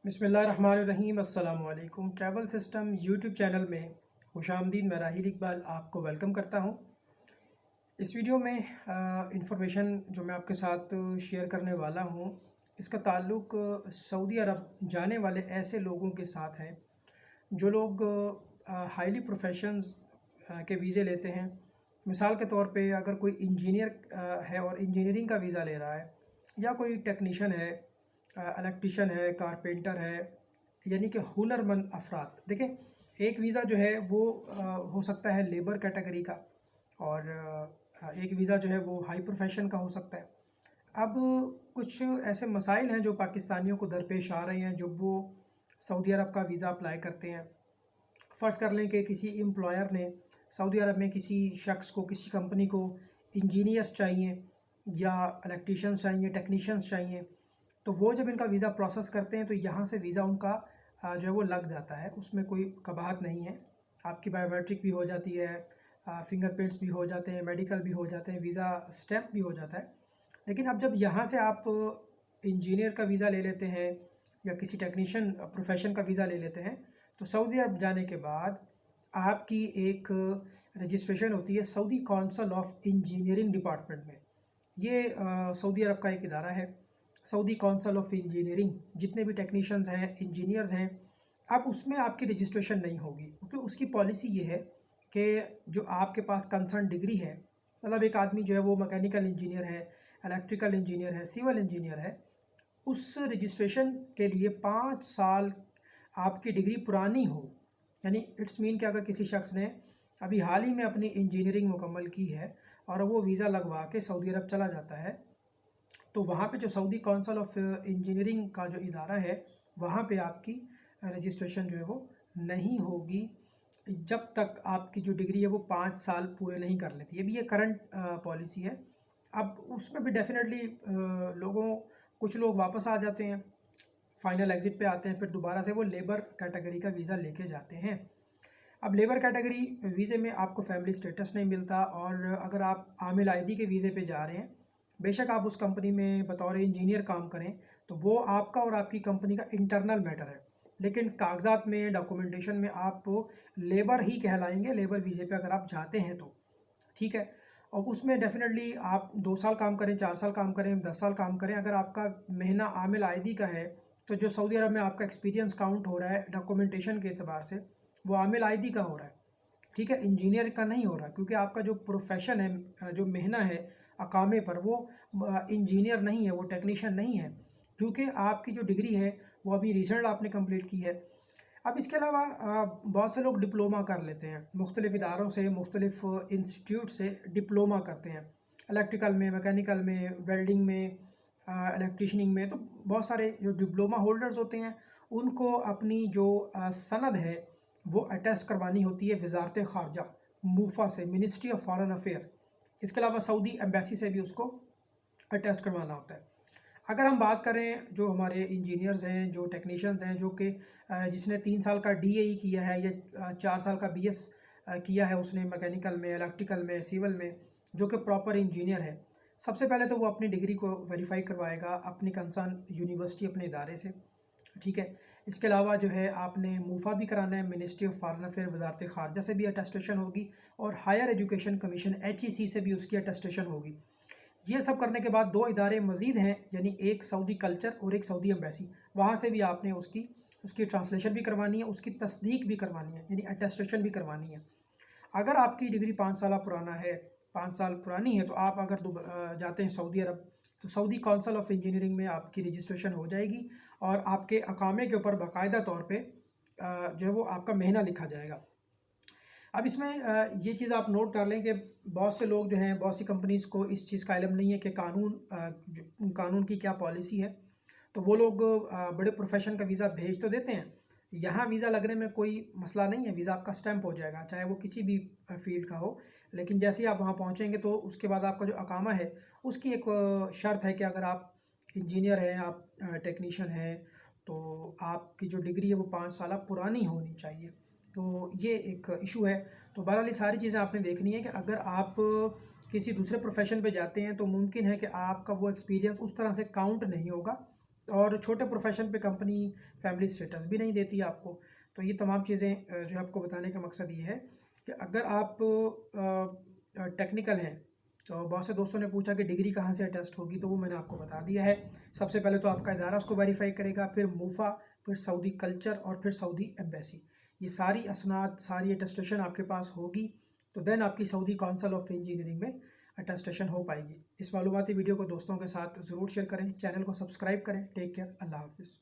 बिस्मिल्लाहिर्रहमानिर्रहीम। अस्सलाम वालेकुम। ट्रैवल सिस्टम यूट्यूब चैनल में खुश आमदीद। मैं राहिल इकबाल आपको वेलकम करता हूँ। इस वीडियो में इंफॉर्मेशन जो मैं आपके साथ शेयर करने वाला हूँ, इसका ताल्लुक़ सऊदी अरब जाने वाले ऐसे लोगों के साथ है जो लोग हाईली प्रोफेशंस के वीज़े लेते हैं। मिसाल के तौर पे अगर कोई इंजीनियर है और इंजीनियरिंग का वीज़ा ले रहा है, या कोई टेक्नीशियन है, इलेक्ट्रिशियन है, कारपेंटर है, यानी कि हुनरमंद अफराद। देखें, एक वीज़ा जो है वो हो सकता है लेबर कैटेगरी का, और एक वीज़ा जो है वो हाई प्रोफेशन का हो सकता है। अब कुछ ऐसे मसाइल हैं जो पाकिस्तानियों को दरपेश आ रहे हैं जब वो सऊदी अरब का वीज़ा अप्लाई करते हैं। फ़र्ज़ कर लें कि किसी एम्प्लॉयर ने सऊदी अरब में किसी शख्स को, किसी कंपनी को इंजीनियर्स चाहिए या इलेक्ट्रीशियंस चाहिए, टेक्नीशियंस चाहिए, तो वो जब इनका वीज़ा प्रोसेस करते हैं तो यहाँ से वीज़ा उनका जो है वो लग जाता है। उसमें कोई कबाहत नहीं है। आपकी बायोमेट्रिक भी हो जाती है, फिंगरप्रिंट्स भी हो जाते हैं, मेडिकल भी हो जाते हैं, वीज़ा स्टैम्प भी हो जाता है। लेकिन अब जब यहाँ से आप इंजीनियर का वीज़ा ले लेते हैं या किसी टेक्नीशियन प्रोफेशन का वीज़ा ले लेते हैं, तो सऊदी अरब जाने के बाद आपकी एक रजिस्ट्रेशन होती है Saudi council of engineering department में। ये सऊदी अरब का एक इदारा है, सऊदी काउंसिल ऑफ इंजीनियरिंग। जितने भी टेक्नीशियंस हैं, इंजीनियर्स हैं, अब उसमें आपकी रजिस्ट्रेशन नहीं होगी, क्योंकि उसकी पॉलिसी ये है कि जो आपके पास कंसर्न डिग्री है, मतलब एक आदमी जो है वो मैकेनिकल इंजीनियर है, इलेक्ट्रिकल इंजीनियर है, सिविल इंजीनियर है, उस रजिस्ट्रेशन के लिए 5 साल आपकी डिग्री पुरानी हो। यानी इट्स मीन कि अगर किसी शख्स ने अभी हाल ही में अपनी इंजीनियरिंग मुकम्मल की है और वो वीज़ा लगवा के सऊदी अरब चला जाता है, तो वहाँ पे जो सऊदी काउंसिल ऑफ इंजीनियरिंग का जो इदारा है, वहाँ पे आपकी रजिस्ट्रेशन जो है वो नहीं होगी जब तक आपकी जो डिग्री है वो 5 साल पूरे नहीं कर लेती। ये भी ये करंट पॉलिसी है। अब उसमें भी डेफिनेटली कुछ लोग वापस आ जाते हैं, फाइनल एग्ज़िट पे आते हैं, फिर दोबारा से वो लेबर कैटेगरी का वीज़ा लेके जाते हैं। अब लेबर कैटेगरी वीज़े में आपको फैमिली स्टेटस नहीं मिलता, और अगर आप आमिल आईडी के वीज़े पे जा रहे हैं, बेशक आप उस कंपनी में बतौर इंजीनियर काम करें, तो वो आपका और आपकी कंपनी का इंटरनल मैटर है, लेकिन कागजात में, डॉक्यूमेंटेशन में आप लेबर ही कहलाएंगे, लेबर वीज़े पे अगर आप जाते हैं तो। ठीक है। और उसमें डेफिनेटली आप 2 साल काम करें, 4 साल काम करें, 10 साल काम करें, अगर आपका महीना आमिल आईडी का है, तो जो सऊदी अरब में आपका एक्सपीरियंस काउंट हो रहा है डॉक्यूमेंटेशन के एतबार से, वो आमिल आईडी का हो रहा है। ठीक है, इंजीनियर का नहीं हो रहा, क्योंकि आपका जो प्रोफेशन है, जो महीना है अकामे पर, वो इंजीनियर नहीं है, वो टेक्नीशियन नहीं है, क्योंकि आपकी जो डिग्री है वो अभी रिसेंट आपने कंप्लीट की है। अब इसके अलावा बहुत से लोग डिप्लोमा कर लेते हैं, मुख्तलिफ़ इदारों से, मुख्तलिफ़ इंस्टीट्यूट से डिप्लोमा करते हैं, इलेक्ट्रिकल में, मैकेनिकल में, वेल्डिंग में, इलेक्ट्रीशनिंग में। तो बहुत सारे जो डिप्लोमा होल्डर्स होते हैं, उनको अपनी जो सनद है वो अटेस्ट करवानी होती है वज़ारत ख़ारजा, मूफ़ा से, मिनिस्ट्री ऑफ फॉरेन अफेयर। इसके अलावा सऊदी एम्बेसी से भी उसको अटेस्ट करवाना होता है। अगर हम बात करें जो हमारे इंजीनियर्स हैं, जो टेक्नीशियंस हैं, जो कि जिसने 3 साल का डीएई किया है या 4 साल का बीएस किया है उसने मैकेनिकल में, इलेक्ट्रिकल में, सिविल में, जो कि प्रॉपर इंजीनियर है, सबसे पहले तो वो अपनी डिग्री को वेरीफाई करवाएगा अपनी कंसर्न यूनिवर्सिटी, अपने इदारे से। ठीक है। इसके अलावा जो है आपने मूफ़ा भी कराना है, मिनिस्ट्री ऑफ फॉरेन अफेयर, वज़ारत ख़ारजा से भी अटेस्टेशन होगी, और हायर एजुकेशन कमीशन HEC से भी उसकी अटेस्टेशन होगी। ये सब करने के बाद 2 इदारे मज़ीद हैं, यानी एक सऊदी कल्चर और एक सऊदी एम्बेसी। वहाँ से भी आपने उसकी ट्रांसलेशन भी करवानी है, उसकी तस्दीक भी करवानी है, यानी अटेस्टेशन भी करवानी है। अगर आपकी डिग्री 5 साल पुराना है, 5 साल पुरानी है, तो आप अगर जाते हैं सऊदी अरब, तो सऊदी काउंसिल ऑफ इंजीनियरिंग में आपकी रजिस्ट्रेशन हो जाएगी, और आपके अकामे के ऊपर बाकायदा तौर पे जो है वो आपका महीना लिखा जाएगा। अब इसमें ये चीज़ आप नोट कर लें कि बहुत से लोग जो हैं, बहुत सी कंपनीज़ को इस चीज़ का इल्म नहीं है कि कानून की क्या पॉलिसी है। तो वो लोग बड़े प्रोफेशन का वीज़ा भेज तो देते हैं, यहाँ वीज़ा लगने में कोई मसला नहीं है, वीज़ा आपका स्टैम्प हो जाएगा, चाहे वो किसी भी फील्ड का हो। लेकिन जैसे ही आप वहाँ पहुँचेंगे तो उसके बाद आपका जो अकामा है उसकी एक शर्त है कि अगर आप इंजीनियर हैं, आप टेक्नीशियन हैं, तो आपकी जो डिग्री है वो 5 साल पुरानी होनी चाहिए। तो ये एक इशू है। तो बहरहाल ये सारी चीज़ें आपने देखनी है कि अगर आप किसी दूसरे प्रोफेशन पे जाते हैं तो मुमकिन है कि आपका वो एक्सपीरियंस उस तरह से काउंट नहीं होगा اور چھوٹے پروفیشن پہ کمپنی فیملی اسٹیٹس بھی نہیں دیتی آپ کو. تو یہ تمام چیزیں جو آپ کو بتانے کا مقصد یہ ہے کہ اگر آپ ٹیکنیکل ہیں تو بہت سے دوستوں نے پوچھا کہ ڈگری کہاں سے اٹیسٹ ہوگی، تو وہ میں نے آپ کو بتا دیا ہے. سب سے پہلے تو آپ کا ادارہ اس کو ویریفائی کرے گا، پھر موفا، پھر سعودی کلچر اور پھر سعودی ایمبیسی. یہ ساری اسناد، ساری اٹیسٹیشن آپ کے پاس ہوگی تو دین آپ کی سعودی کونسل آف انجینئرنگ میں اٹیسٹیشن ہو پائے گی. اس معلوماتی ویڈیو کو دوستوں کے ساتھ ضرور شیئر کریں، چینل کو سبسکرائب کریں. ٹیک کیئر، اللہ حافظ.